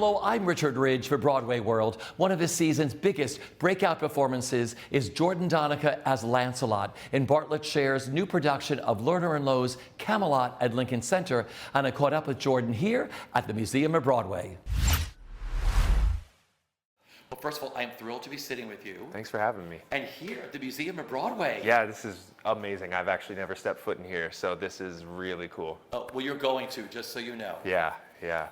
Hello, I'm Richard Ridge for Broadway World. One of this season's biggest breakout performances is Jordan Donica as Lancelot in Bartlett Sher's new production of Lerner and Loewe's Camelot at Lincoln Center. And I caught up with Jordan here at the Museum of Broadway. Well, first of all, I'm thrilled to be sitting with you. Thanks for having me. And here at the Museum of Broadway. Yeah, this is amazing. I've actually never stepped foot in here, so this is really cool. Oh, well, you're going to, just so you know. Yeah, yeah.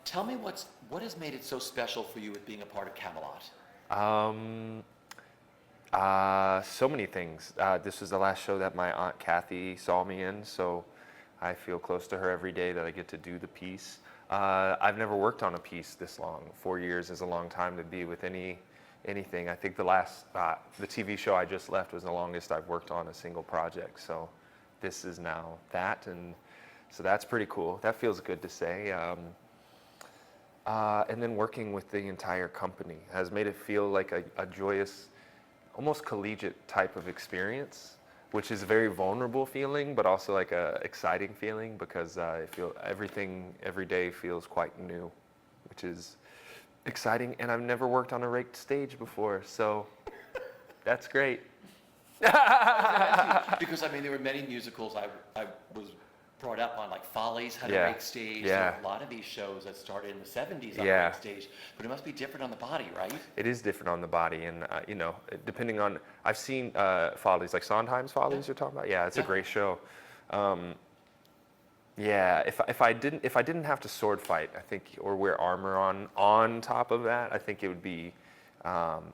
Tell me what has made it so special for you with being a part of Camelot? So many things. This was the last show that my Aunt Kathy saw me in, so I feel close to her every day that I get to do the piece. I've never worked on a piece this long. 4 years is a long time to be with anything. I think the TV show I just left was the longest I've worked on a single project. So this is now that, and so that's pretty cool. That feels good to say. And then working with the entire company has made it feel like a joyous, almost collegiate type of experience, which is a very vulnerable feeling, but also like a exciting feeling because I feel everything every day feels quite new, which is exciting. And I've never worked on a raked stage before, so that's great. Because I mean, there were many musicals I was brought up on, like Follies had a rake stage. Yeah. There were a lot of these shows that started in the 70s on a rake stage, but it must be different on the body, right? It is different on the body, and you know, depending on, I've seen Follies, like Sondheim's Follies you're talking about. Yeah, it's a great show. Yeah, if I didn't have to sword fight, I think, or wear armor on top of that, I think it would be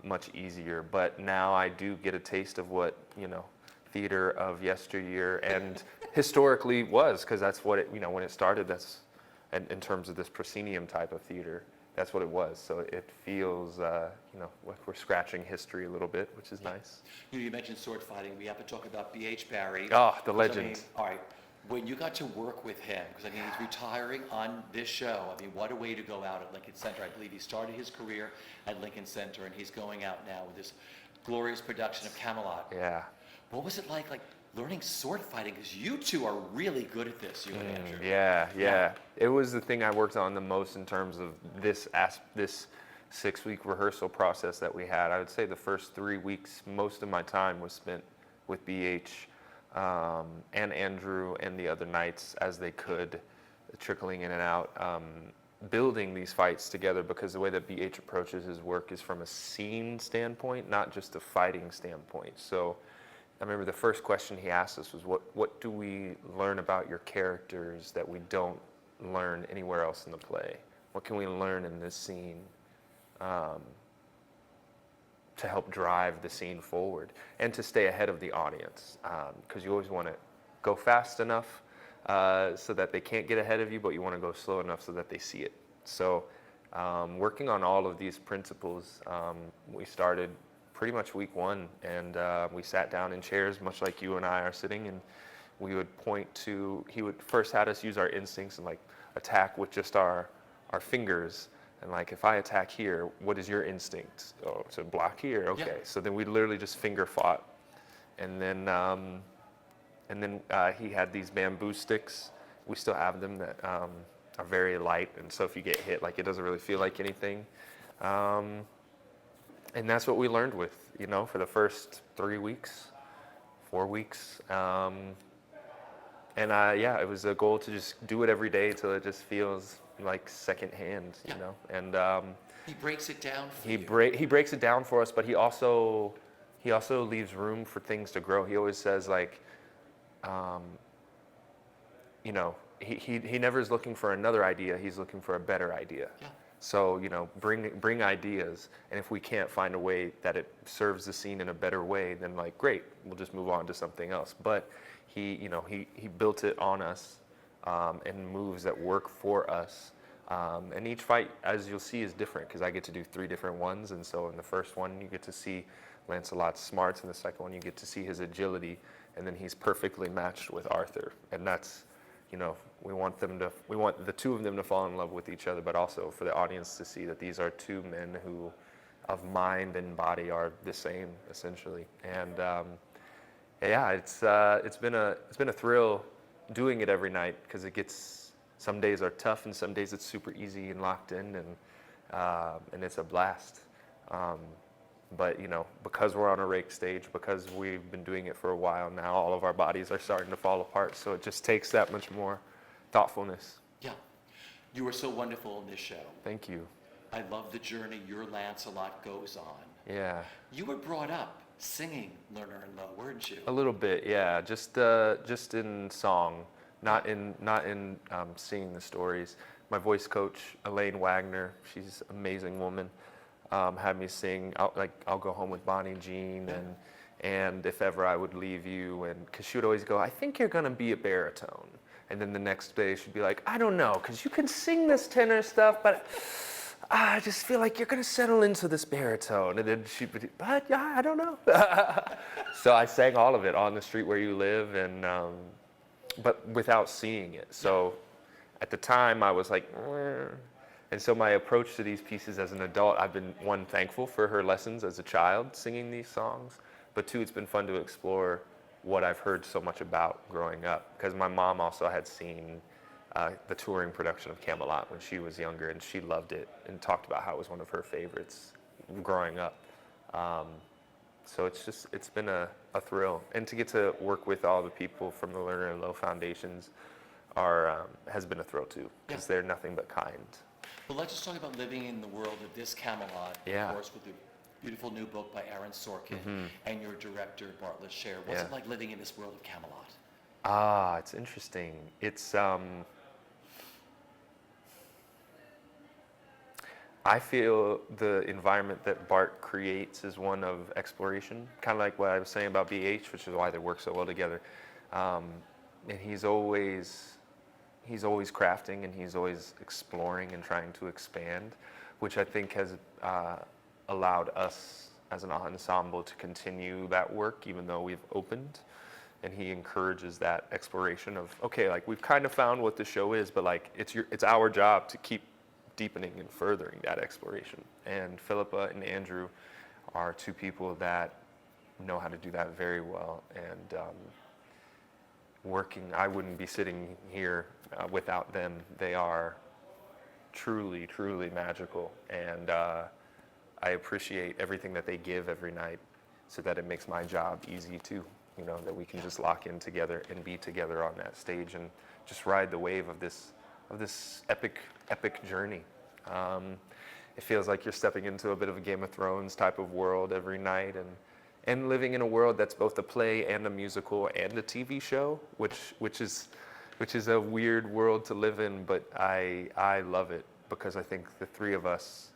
much easier. But now I do get a taste of what, you know, theater of yesteryear and historically was, because that's what it, you know, when it started, that's in terms of this proscenium type of theater, that's what it was. So it feels, you know, like we're scratching history a little bit, which is nice. You mentioned sword fighting. We have to talk about B.H. Barry. Oh, the legend. I mean, all right, when you got to work with him, because I mean, he's retiring on this show. I mean, what a way to go out at Lincoln Center. I believe he started his career at Lincoln Center, and he's going out now with this glorious production of Camelot. Yeah. What was it like learning sword fighting? Because you two are really good at this, you and Andrew. Yeah. It was the thing I worked on the most in terms of this 6-week rehearsal process that we had. I would say the first 3 weeks, most of my time was spent with BH and Andrew and the other knights as they could, trickling in and out, building these fights together, because the way that BH approaches his work is from a scene standpoint, not just a fighting standpoint. So I remember the first question he asked us was, what do we learn about your characters that we don't learn anywhere else in the play? What can we learn in this scene to help drive the scene forward and to stay ahead of the audience? Because you always want to go fast enough so that they can't get ahead of you, but you want to go slow enough so that they see it. So working on all of these principles, we started pretty much week one, and we sat down in chairs, much like you and I are sitting, and we would point to, he would first had us use our instincts and like attack with just our fingers, and like, if I attack here, what is your instinct? Oh, to block here, okay. Yeah. So then we literally just finger fought, and then he had these bamboo sticks. We still have them that are very light, and so if you get hit, like, it doesn't really feel like anything. And that's what we learned with, you know, for the first 3 weeks, 4 weeks. And yeah, it was a goal to just do it every day till it just feels like secondhand, you know. And he breaks it down for you. He breaks it down for us, but he also leaves room for things to grow. He always says, like, you know, he never is looking for another idea. He's looking for a better idea. Yeah. So, you know, bring ideas, and if we can't find a way that it serves the scene in a better way, then, like, great, we'll just move on to something else. But he, you know, he built it on us, and moves that work for us. And each fight, as you'll see, is different, because I get to do 3 different ones. And so in the first one, you get to see Lancelot's smarts. In the second one, you get to see his agility. And then he's perfectly matched with Arthur. And that's, you know, we want the two of them to fall in love with each other, but also for the audience to see that these are 2 men who, of mind and body, are the same, essentially. And yeah, it's been a thrill doing it every night, because it gets some days are tough and some days it's super easy and locked in, and it's a blast. But you know, because we're on a rake stage, because we've been doing it for a while now, all of our bodies are starting to fall apart. So it just takes that much more thoughtfulness. Yeah. You were so wonderful in this show. Thank you. I love the journey your Lancelot goes on. Yeah. You were brought up singing Lerner and Lowe, weren't you? A little bit, yeah. Just in song, not in singing the stories. My voice coach, Elaine Wagner, she's an amazing woman. Had me sing, I'll go home with Bonnie Jean, and If Ever I Would Leave You, and because she would always go, I think you're gonna be a baritone, and then the next day she'd be like, I don't know, because you can sing this tenor stuff, but I just feel like you're gonna settle into this baritone, and then she'd be, but yeah, I don't know. So I sang all of it on the street where you live, and but without seeing it. So at the time I was like. And so my approach to these pieces as an adult, I've been, one, thankful for her lessons as a child singing these songs, but two, it's been fun to explore what I've heard so much about growing up. Because my mom also had seen the touring production of Camelot when she was younger, and she loved it and talked about how it was one of her favorites growing up. So it's been a thrill. And to get to work with all the people from the Lerner and Lowe Foundations has been a thrill too, because they're nothing but kind. But let's just talk about living in the world of this Camelot, Yeah. of course, with the beautiful new book by Aaron Sorkin and your director, Bartlett Sher. What's it like living in this world of Camelot? It's interesting. It's I feel the environment that Bart creates is one of exploration, kind of like what I was saying about BH, which is why they work so well together. And he's always crafting, and he's always exploring and trying to expand, which I think has allowed us as an ensemble to continue that work even though we've opened. And he encourages that exploration of, okay, like we've kind of found what the show is, but like it's our job to keep deepening and furthering that exploration. And Philippa and Andrew are two people that know how to do that very well. And I wouldn't be sitting here without them. They are truly, truly magical, and I appreciate everything that they give every night, so that it makes my job easy too. You know, that we can just lock in together and be together on that stage and just ride the wave of this epic journey. It feels like you're stepping into a bit of a Game of Thrones type of world every night, and living in a world that's both a play and a musical and a TV show, which is a weird world to live in, but I love it because I think the three of us,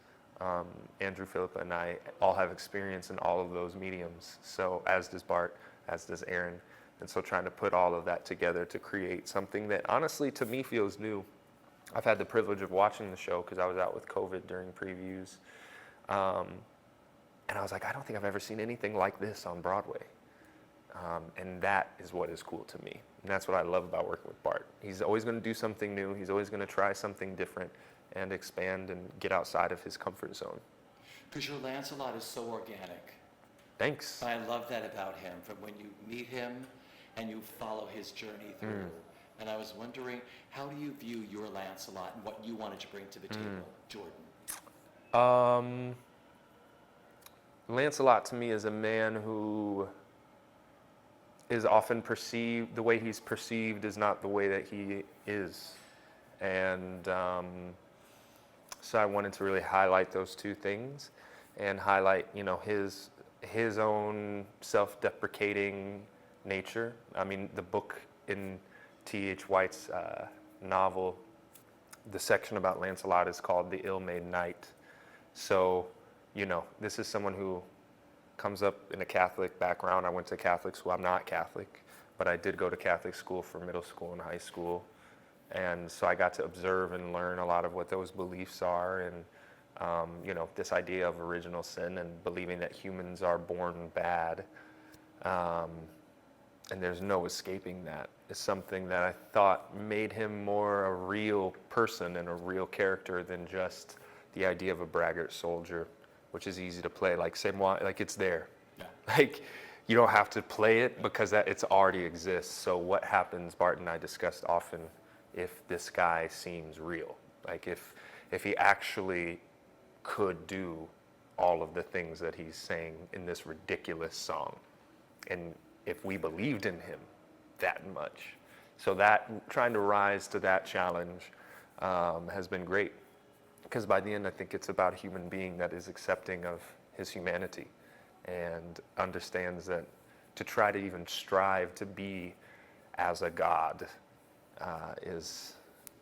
Andrew, Philippa, and I, all have experience in all of those mediums. So as does Bart, as does Aaron, and so trying to put all of that together to create something that honestly to me feels new. I've had the privilege of watching the show because I was out with COVID during previews. And I was like, I don't think I've ever seen anything like this on Broadway. And that is what is cool to me. And that's what I love about working with Bart. He's always going to do something new. He's always going to try something different and expand and get outside of his comfort zone. Because your Lancelot is so organic. Thanks. I love that about him, from when you meet him and you follow his journey through. And I was wondering, how do you view your Lancelot and what you wanted to bring to the table, Jordan? Lancelot to me is a man who is often perceived, the way he's perceived is not the way that he is. And so I wanted to really highlight those two things and highlight, you know, his own self-deprecating nature. I mean, the book in T.H. White's novel, the section about Lancelot is called The Ill-Made Knight. So, you know, this is someone who comes up in a Catholic background. I went to Catholic school. I'm not Catholic, but I did go to Catholic school for middle school and high school. And so I got to observe and learn a lot of what those beliefs are, and, you know, this idea of original sin and believing that humans are born bad. And there's no escaping that. It's something that I thought made him more a real person and a real character than just the idea of a braggart soldier, which is easy to play. Like it's there. Yeah. Like you don't have to play it because it's already exists. So what happens, Bart and I discussed often, if this guy seems real. Like if he actually could do all of the things that he's saying in this ridiculous song, and if we believed in him that much. So that trying to rise to that challenge has been great, because by the end I think it's about a human being that is accepting of his humanity and understands that to try to even strive to be as a god is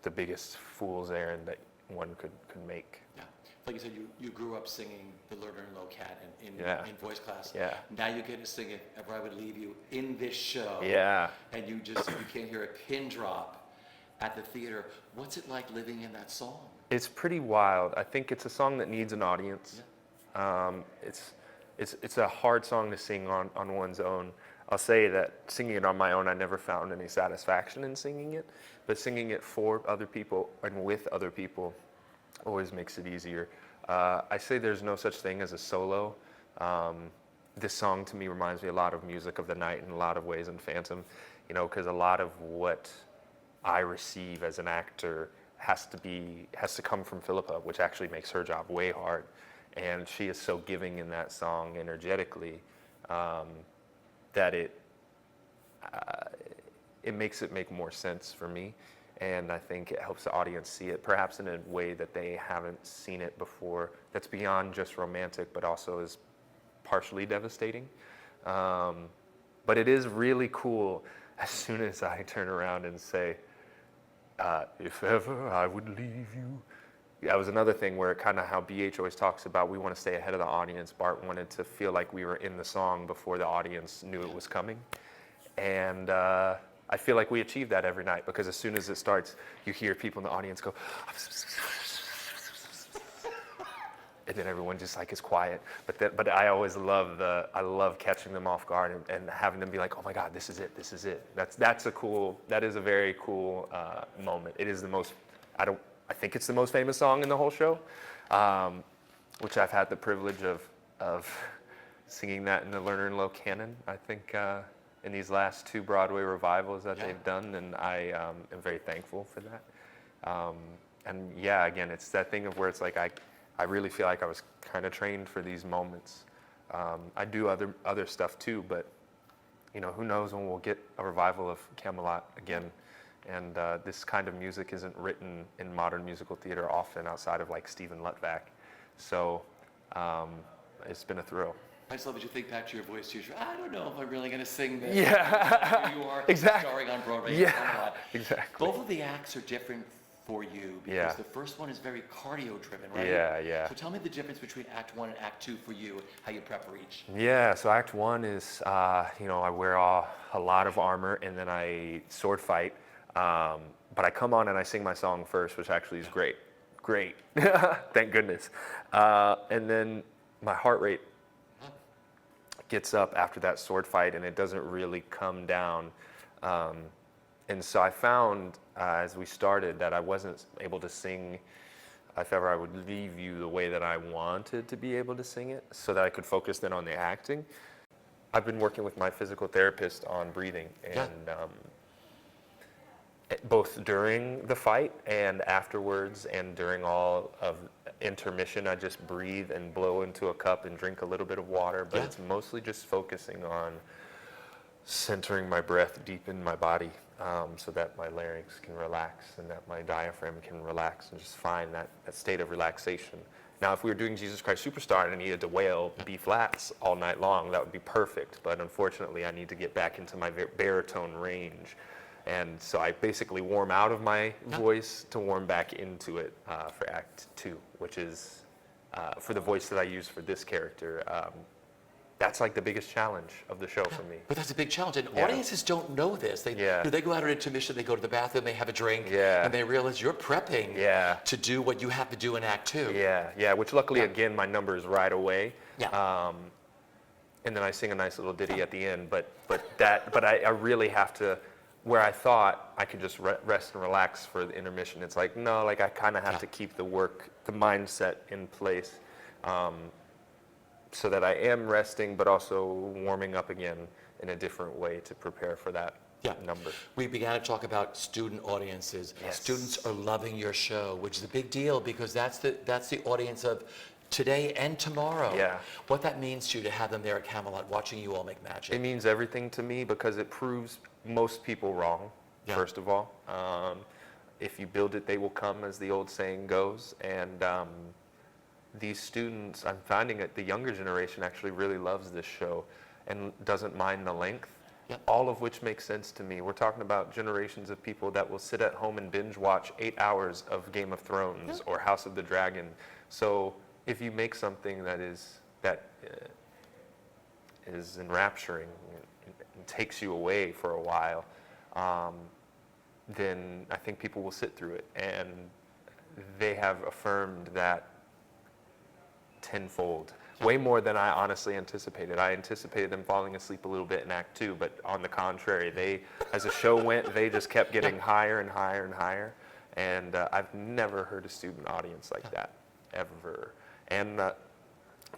the biggest fool's errand that one could make. Yeah. Like you said, you grew up singing the Lerner-and-Loewe Cat in voice class. Yeah. Now you get to sing it, Ever I Would Leave You, in this show. Yeah. And you can't hear a pin drop at the theater. What's it like living in that song? It's pretty wild. I think it's a song that needs an audience. Yeah. It's a hard song to sing on one's own. I'll say that singing it on my own, I never found any satisfaction in singing it, but singing it for other people and with other people always makes it easier. I say there's no such thing as a solo. This song to me reminds me a lot of Music of the Night in a lot of ways, and Phantom, because a lot of what I receive as an actor has to come from Philippa, which actually makes her job way hard. And she is so giving in that song energetically that it makes it make more sense for me. And I think it helps the audience see it, perhaps in a way that they haven't seen it before, that's beyond just romantic, but also is partially devastating. But it is really cool as soon as I turn around and say, if ever I would leave you. That was another thing where kind of how BH always talks about, we want to stay ahead of the audience. Bart wanted to feel like we were in the song before the audience knew it was coming. And I feel like we achieve that every night, because as soon as it starts, you hear people in the audience go, and then everyone just like is quiet. But I always love I love catching them off guard and having them be like, oh my God, this is it, this is it. That is a very cool moment. It is the most, I think it's the most famous song in the whole show, which I've had the privilege of singing that in the Lerner-and-Loewe canon, I think, in these last 2 Broadway revivals that they've done, and I am very thankful for that. And yeah, again, it's that thing of where it's like I really feel like I was kind of trained for these moments. I do other stuff too, but who knows when we'll get a revival of Camelot again. And this kind of music isn't written in modern musical theater often outside of like Stephen Luttvack. So it's been a thrill. I just love that you think back to your voice teacher. I don't know if I'm really going to sing this. Yeah. Here you are Exactly. starring on Broadway. Yeah, exactly. Both of the acts are different for you, because the first one is very cardio driven, right? Yeah. So tell me the difference between Act 1 and Act 2 for you, how you prep for each. Yeah, so Act 1 is, I wear a lot of armor and then I sword fight. But I come on and I sing my song first, which actually is great. Thank goodness. And then my heart rate gets up after that sword fight, and it doesn't really come down. And so I found, as we started, that I wasn't able to sing If Ever I Would Leave You the way that I wanted to be able to sing it, so that I could focus then on the acting. I've been working with my physical therapist on breathing, and both during the fight and afterwards, and during all of intermission, I just breathe and blow into a cup and drink a little bit of water, but it's mostly just focusing on centering my breath deep in my body, so that my larynx can relax and that my diaphragm can relax, and just find that state of relaxation. Now, if we were doing Jesus Christ Superstar and I needed to wail B flats all night long, that would be perfect, but unfortunately I need to get back into my baritone range. And so I basically warm out of my voice to warm back into it for Act 2, which is for the voice that I use for this character. That's like the biggest challenge of the show for me. But that's a big challenge, and audiences don't know this. They go out at intermission, they go to the bathroom, they have a drink, and they realize you're prepping to do what you have to do in Act 2. Yeah, which luckily, again, my number is right away. And then I sing a nice little ditty at the end, but I really have to, where I thought I could just rest and relax for the intermission, it's like, no, like I kind of have to keep the mindset in place, so that I am resting, but also warming up again in a different way to prepare for that number. We began to talk about student audiences. Yes. Students are loving your show, which is a big deal because that's the audience of today and tomorrow. Yeah. What that means to you to have them there at Camelot watching you all make magic. It means everything to me because it proves most people wrong, first of all. If you build it, they will come, as the old saying goes. And these students, I'm finding that the younger generation actually really loves this show and doesn't mind the length. Yep. All of which makes sense to me. We're talking about generations of people that will sit at home and binge watch 8 hours of Game of Thrones or House of the Dragon. So if you make something that is enrapturing and takes you away for a while, then I think people will sit through it. And they have affirmed that tenfold. Way more than I honestly anticipated. I anticipated them falling asleep a little bit in Act 2, but on the contrary, they, as the show went, they just kept getting higher and higher and higher. And I've never heard a student audience like that, ever. And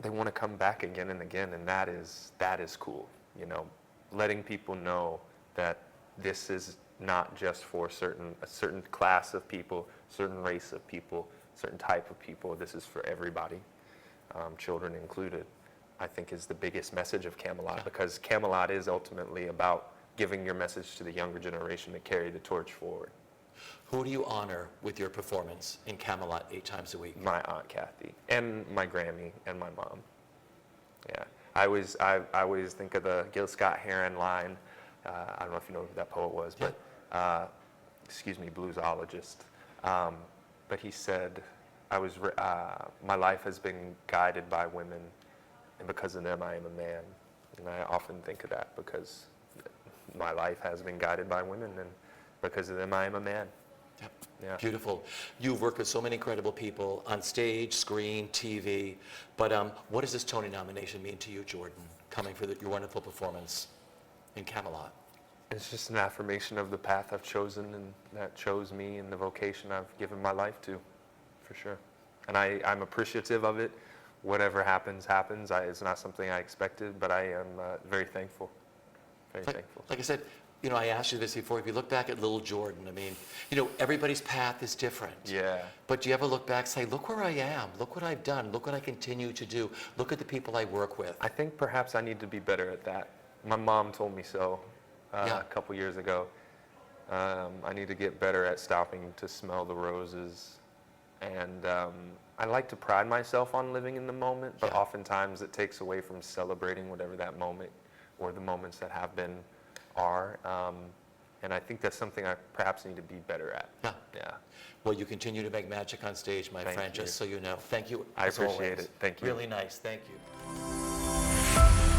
they want to come back again and again, and that is cool. You know, letting people know that this is not just for a certain class of people, certain race of people, certain type of people. This is for everybody. Children included, I think is the biggest message of Camelot, because Camelot is ultimately about giving your message to the younger generation to carry the torch forward. Who do you honor with your performance in Camelot 8 times a week? My Aunt Kathy and my Grammy and my mom. Yeah, I always think of the Gil Scott-Heron line. I don't know if you know who that poet was, but excuse me, bluesologist. But he said, my life has been guided by women, and because of them I am a man. And I often think of that because my life has been guided by women, and because of them I am a man. Yep. Yeah. Beautiful. You've worked with so many incredible people on stage, screen, TV, but what does this Tony nomination mean to you, Jordan, coming for your wonderful performance in Camelot? It's just an affirmation of the path I've chosen and that chose me and the vocation I've given my life to. For sure. And I'm appreciative of it. Whatever happens, happens. It's not something I expected, but I am very thankful. Very thankful. Like I said, you know, I asked you this before. If you look back at little Jordan, I mean, you know, everybody's path is different. Yeah. But do you ever look back and say, look where I am, look what I've done, look what I continue to do, look at the people I work with? I think perhaps I need to be better at that. My mom told me so a couple years ago. I need to get better at stopping to smell the roses. And I like to pride myself on living in the moment, but oftentimes it takes away from celebrating whatever that moment or the moments that have been are. And I think that's something I perhaps need to be better at. Yeah. Well, you continue to make magic on stage, my friend, just so you know. Thank you. I as appreciate always. it. Thank you. Really nice. Thank you.